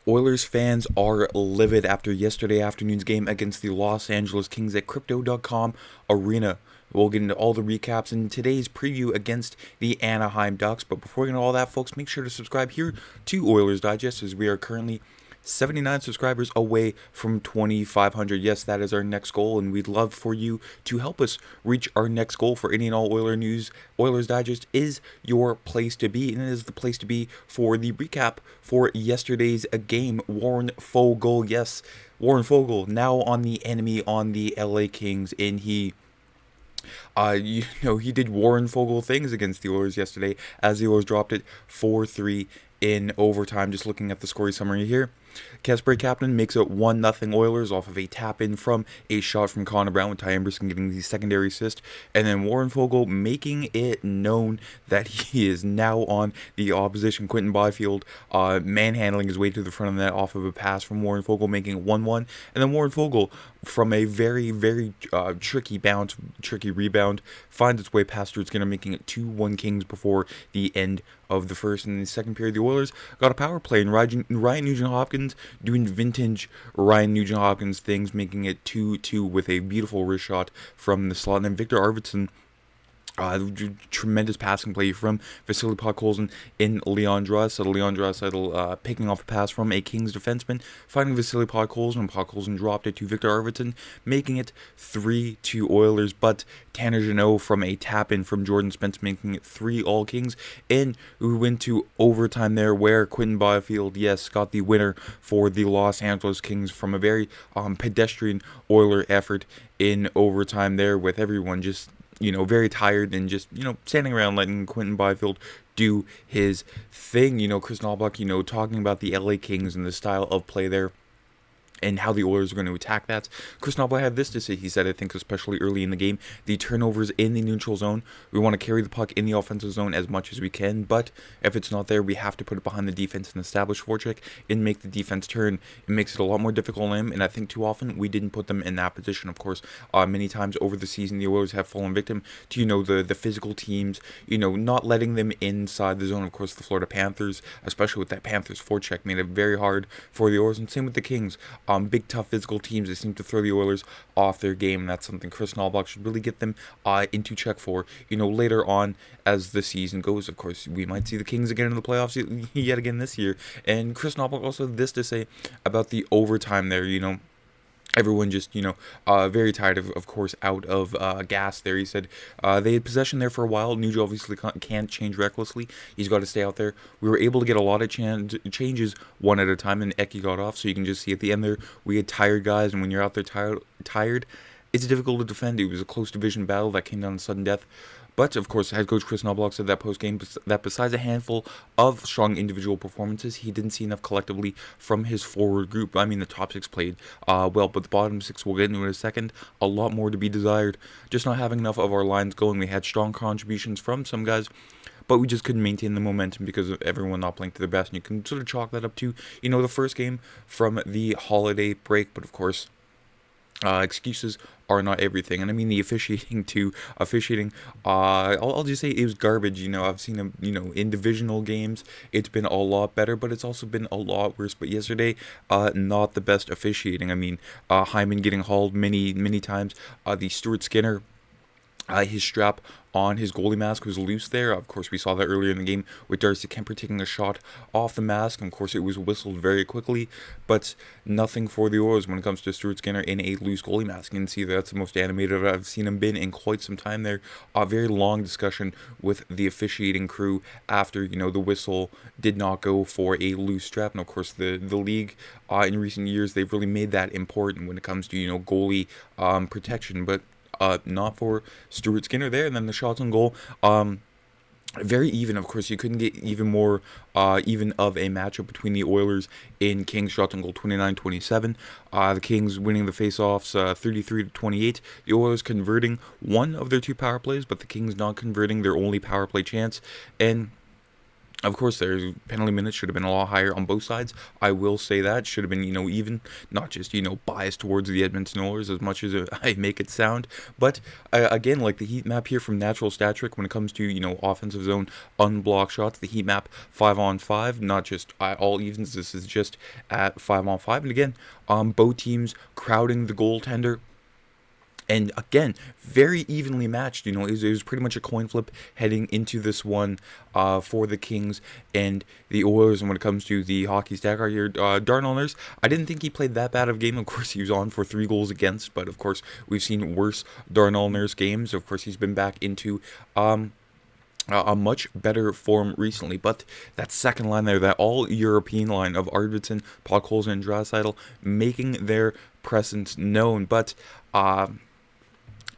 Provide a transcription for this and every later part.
Oilers fans are livid after yesterday afternoon's game against the Los Angeles Kings at Crypto.com Arena. We'll get into all the recaps in today's preview against the Anaheim Ducks. But before we get into all that, folks, make sure to subscribe here to Oilers Digest, as we are currently 79 subscribers away from 2,500. Yes, that is our next goal, and we'd love for you to help us reach our next goal. For any and all Oiler news, Oilers Digest is your place to be, and it is the place to be for the recap for yesterday's game. Warren Foegele, yes, Warren Foegele, now on the enemy on the LA Kings, and he he did Warren Foegele things against the Oilers yesterday as the Oilers dropped it 4-3 in overtime. Just looking at the scoring summary here. Casper Captain makes it 1-0 Oilers off of a tap-in from a shot from Connor Brown, with Ty Emberson getting the secondary assist. And then Warren Foegele making it known that he is now on the opposition. Quinton Byfield manhandling his way to the front of the net off of a pass from Warren Foegele, making it 1-1. And then Warren Foegele, from a very, very tricky rebound, finds its way past Stuart Skinner, making it 2-1 Kings before the end of the first. And in the second period, the Oilers got a power play, and Ryan Nugent-Hopkins doing vintage Ryan Nugent-Hopkins things, making it 2-2 with a beautiful wrist shot from the slot. And then Victor Arvidsson, tremendous passing play from Vasily Podkolzin in Leon Draisaitl. Leon Draisaitl picking off a pass from a Kings defenseman, finding Vasily Podkolzin, and Podkolzin dropped it to Victor Arvidsson, making it 3-2 Oilers. But Tanner Jeannot from a tap-in from Jordan Spence, making it 3-all Kings. And we went to overtime there, where Quinton Byfield, yes, got the winner for the Los Angeles Kings from a very pedestrian Oiler effort in overtime there, with everyone just very tired and just, standing around letting Quinton Byfield do his thing. Kris Knoblauch, talking about the LA Kings and the style of play there and how the Oilers are going to attack that. Kris Knoblauch had this to say. He said, I think especially early in the game, the turnovers in the neutral zone, we want to carry the puck in the offensive zone as much as we can, but if it's not there, we have to put it behind the defense and establish forecheck and make the defense turn. It makes it a lot more difficult on them, and I think too often we didn't put them in that position. Of course, many times over the season, the Oilers have fallen victim to, the physical teams, not letting them inside the zone. Of course, the Florida Panthers, especially with that Panthers forecheck, made it very hard for the Oilers, and same with the Kings. Big, tough, physical teams, they seem to throw the Oilers off their game, and that's something Kris Knoblauch should really get them into check for, later on as the season goes. Of course, we might see the Kings again in the playoffs yet again this year. And Kris Knoblauch also had this to say about the overtime there. Everyone just, very tired of course, out of gas there. He said they had possession there for a while. Nuge obviously can't change recklessly. He's got to stay out there. We were able to get a lot of changes one at a time, and Eki got off. So you can just see at the end there, we had tired guys. And when you're out there tired, it's difficult to defend. It was a close division battle that came down to sudden death. But, of course, head coach Kris Knoblauch said that post-game that besides a handful of strong individual performances, he didn't see enough collectively from his forward group. I mean, the top six played well, but the bottom six, we'll get into in a second, a lot more to be desired. Just not having enough of our lines going. We had strong contributions from some guys, but we just couldn't maintain the momentum because of everyone not playing to their best. And you can sort of chalk that up to, the first game from the holiday break. But, of course, excuses are not everything, and I mean the officiating too. I'll just say it was garbage. I've seen them, in divisional games, it's been a lot better, but it's also been a lot worse. But yesterday, not the best officiating. I mean, Hyman getting hauled many times. The Stuart Skinner, his strap on his goalie mask was loose there. Of course, we saw that earlier in the game with Darcy Kemper taking a shot off the mask. And of course, it was whistled very quickly, but nothing for the Oilers when it comes to Stuart Skinner in a loose goalie mask. You can see that's the most animated I've seen him been in quite some time there. A very long discussion with the officiating crew after, the whistle did not go for a loose strap. And of course, the league in recent years, they've really made that important when it comes to, goalie protection. But not for Stuart Skinner there. And then the shots on goal, very even. Of course, you couldn't get even more even of a matchup between the Oilers and Kings. Shots on goal 29-27. The Kings winning the faceoffs 33-28. The Oilers converting one of their two power plays, but the Kings not converting their only power play chance. And Of course, their penalty minutes should have been a lot higher on both sides. I will say that should have been, even, not just, biased towards the Edmonton Oilers as much as I make it sound. But again, like the heat map here from Natural Stat Trick, when it comes to, offensive zone unblocked shots, the heat map 5-on-5, not just all evens. This is just at 5-on-5. And again, both teams crowding the goaltender. And again, very evenly matched. It was pretty much a coin flip heading into this one for the Kings and the Oilers. And when it comes to the hockey stat card here, Darnell Nurse, I didn't think he played that bad of a game. Of course, he was on for 3 goals against. But, of course, we've seen worse Darnell Nurse games. Of course, he's been back into a much better form recently. But that second line there, that all-European line of Arvidsson, Podkolzin, and Draisaitl making their presence known. But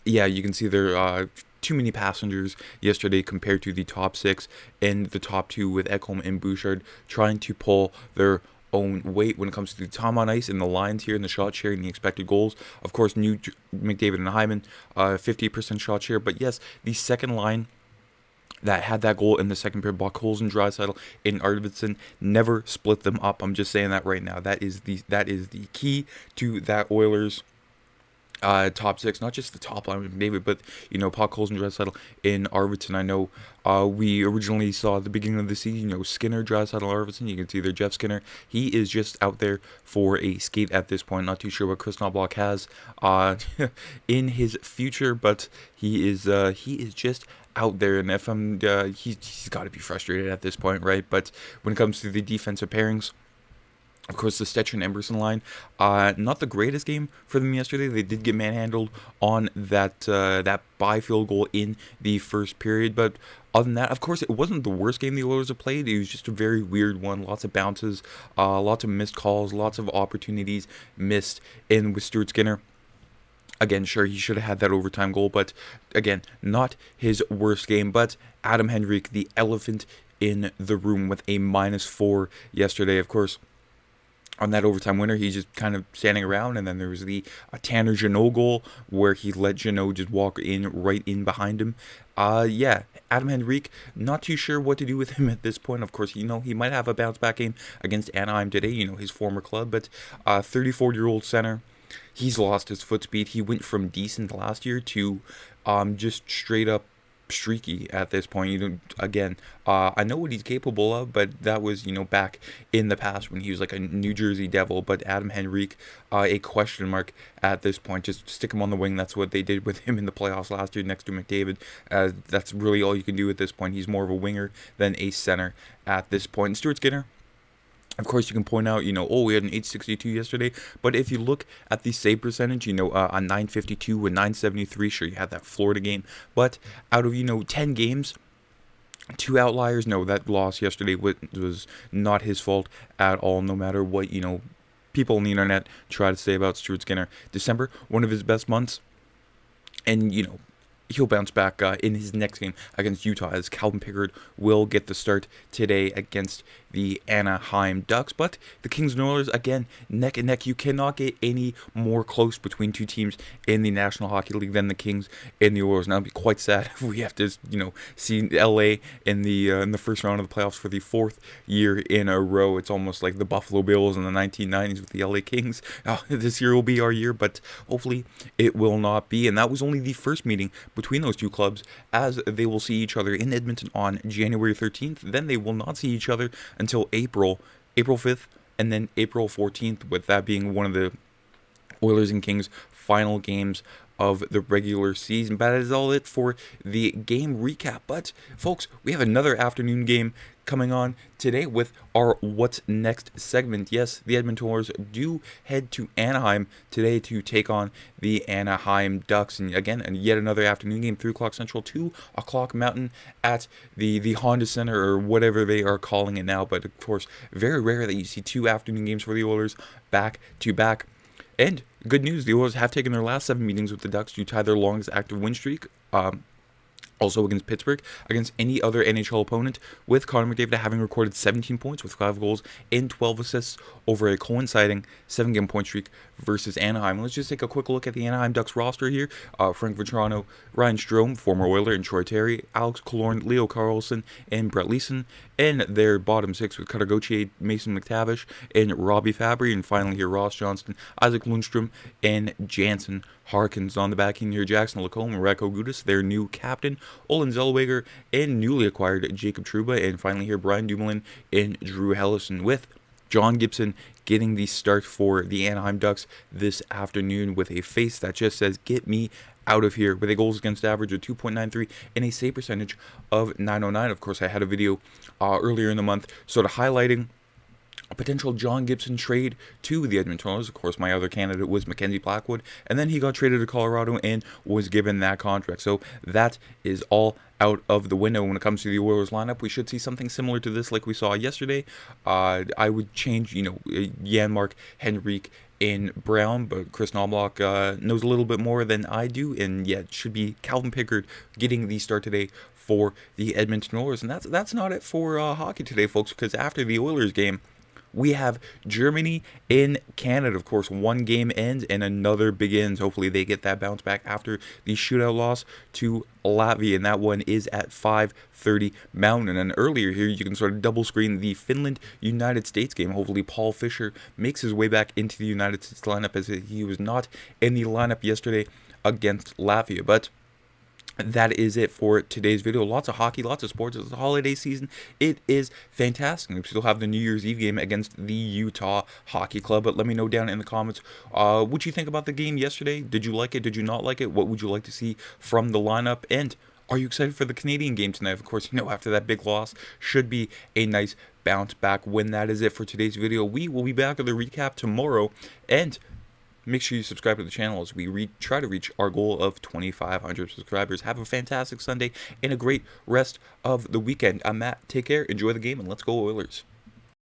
yeah, you can see there are too many passengers yesterday compared to the top 6 and the top 2 with Ekholm and Bouchard trying to pull their own weight when it comes to the time on ice and the lines here and the shot share and the expected goals. Of course, McDavid and Hyman, 50% shot share. But yes, the second line that had that goal in the second period, Podkolzin, Draisaitl, and Arvidsson, never split them up. I'm just saying that right now. That is the key to that Oilers top 6, not just the top line with David, but Podkolzin, Draisaitl, and Arvidsson. I know we originally saw at the beginning of the season, Skinner, Draisaitl, Arvidsson. You can see there, Jeff Skinner. He is just out there for a skate at this point. Not too sure what Kris Knoblauch has in his future, but he is just out there, and if he's got to be frustrated at this point, right? But when it comes to the defensive pairings, of course, the Stetcher and Emerson line, not the greatest game for them yesterday. They did get manhandled on that field goal in the first period. But other than that, of course, it wasn't the worst game the Oilers have played. It was just a very weird one. Lots of bounces, lots of missed calls, lots of opportunities missed. And with Stuart Skinner, again, sure, he should have had that overtime goal. But again, not his worst game. But Adam Henrique, the elephant in the room, with a -4 yesterday, of course. On that overtime winner, he's just kind of standing around, and then there was the Tanner Jeannot goal where he let Jeannot just walk right in behind him. Yeah, Adam Henrique, not too sure what to do with him at this point. Of course, he might have a bounce back game against Anaheim today, his former club, but 34-year-old center, he's lost his foot speed. He went from decent last year to just straight up streaky at this point. Again, I know what he's capable of, but that was back in the past when he was like a New Jersey Devil. But Adam Henrique, a question mark at this point. Just stick him on the wing. That's what they did with him in the playoffs last year next to McDavid. That's really all you can do at this point. He's more of a winger than a center at this point. And Stuart Skinner, of course, you can point out, we had an 862 yesterday, but if you look at the save percentage, a 952 and 973, sure, you had that Florida game, but out of, 10 games, 2 outliers. No, that loss yesterday was not his fault at all, no matter what, people on the internet try to say about Stuart Skinner. December, one of his best months, and, he'll bounce back in his next game against Utah, as Calvin Pickard will get the start today against the Anaheim Ducks. But the Kings and Oilers, again, neck and neck. You cannot get any more close between two teams in the National Hockey League than the Kings and the Oilers. Now, it'd be quite sad if we have to, see LA in the first round of the playoffs for the 4th year in a row. It's almost like the Buffalo Bills in the 1990s with the LA Kings. This year will be our year, but hopefully it will not be. And that was only the first meeting between those two clubs, as they will see each other in Edmonton on January 13th. Then they will not see each other until April 5th, and then April 14th, with that being one of the Oilers and Kings final games of the regular season. But that is all it for the game recap. But folks, we have another afternoon game coming on today with our What's Next segment. Yes, the Edmonton Oilers do head to Anaheim today to take on the Anaheim Ducks. And again, yet another afternoon game, 3 o'clock Central, 2 o'clock Mountain, at the Honda Center, or whatever they are calling it now. But of course, very rare that you see 2 afternoon games for the Oilers back to back. And good news, the Oilers have taken their last 7 meetings with the Ducks to tie their longest active win streak. Also against Pittsburgh, against any other NHL opponent, with Connor McDavid having recorded 17 points with 5 goals and 12 assists over a coinciding 7-game point streak versus Anaheim. Let's just take a quick look at the Anaheim Ducks roster here. Frank Vatrano, Ryan Strome, former Oiler, and Troy Terry, Alex Killorn, Leo Carlson, and Brett Leeson. And their bottom 6 with Cutter Gauthier, Mason McTavish, and Robbie Fabry. And finally here, Ross Johnston, Isaac Lundstrom, and Jansen Harkins. On the back end here, Jackson Lacombe and Radko Gudas, their new captain, Olin Zellweger, and newly acquired Jacob Trouba. And finally here, Brian Dumoulin and Drew Hellison, with John Gibson getting the start for the Anaheim Ducks this afternoon with a face that just says, "Get me out of here," with a goals against average of 2.93 and a save percentage of 909. Of course, I had a video earlier in the month sort of highlighting a potential John Gibson trade to the Edmonton Oilers. Of course, my other candidate was Mackenzie Blackwood, and then he got traded to Colorado and was given that contract. So that is all out of the window when it comes to the Oilers lineup. We should see something similar to this like we saw yesterday. I would change, Janmark, Henrique, in Brown, but Kris Knoblauch knows a little bit more than I do, and yet it should be Calvin Pickard getting the start today for the Edmonton Oilers. And that's not it for hockey today, folks, because after the Oilers game, we have Germany in Canada. Of course, one game ends and another begins. Hopefully they get that bounce back after the shootout loss to Latvia, and that one is at 5:30 Mountain. And earlier here, you can sort of double screen the Finland-United States game. Hopefully Paul Fisher makes his way back into the United States lineup, as he was not in the lineup yesterday against Latvia. But that is it for today's video. Lots of hockey, lots of sports. It's the holiday season. It is fantastic. We still have the New Year's Eve game against the Utah Hockey Club. But let me know down in the comments what you think about the game yesterday. Did you like it? Did you not like it? What would you like to see from the lineup? And are you excited for the Canadian game tonight? Of course, after that big loss, should be a nice bounce back win. That is it for today's video. We will be back with a recap tomorrow. And make sure you subscribe to the channel as we try to reach our goal of 2,500 subscribers. Have a fantastic Sunday and a great rest of the weekend. I'm Matt. Take care, enjoy the game, and let's go Oilers.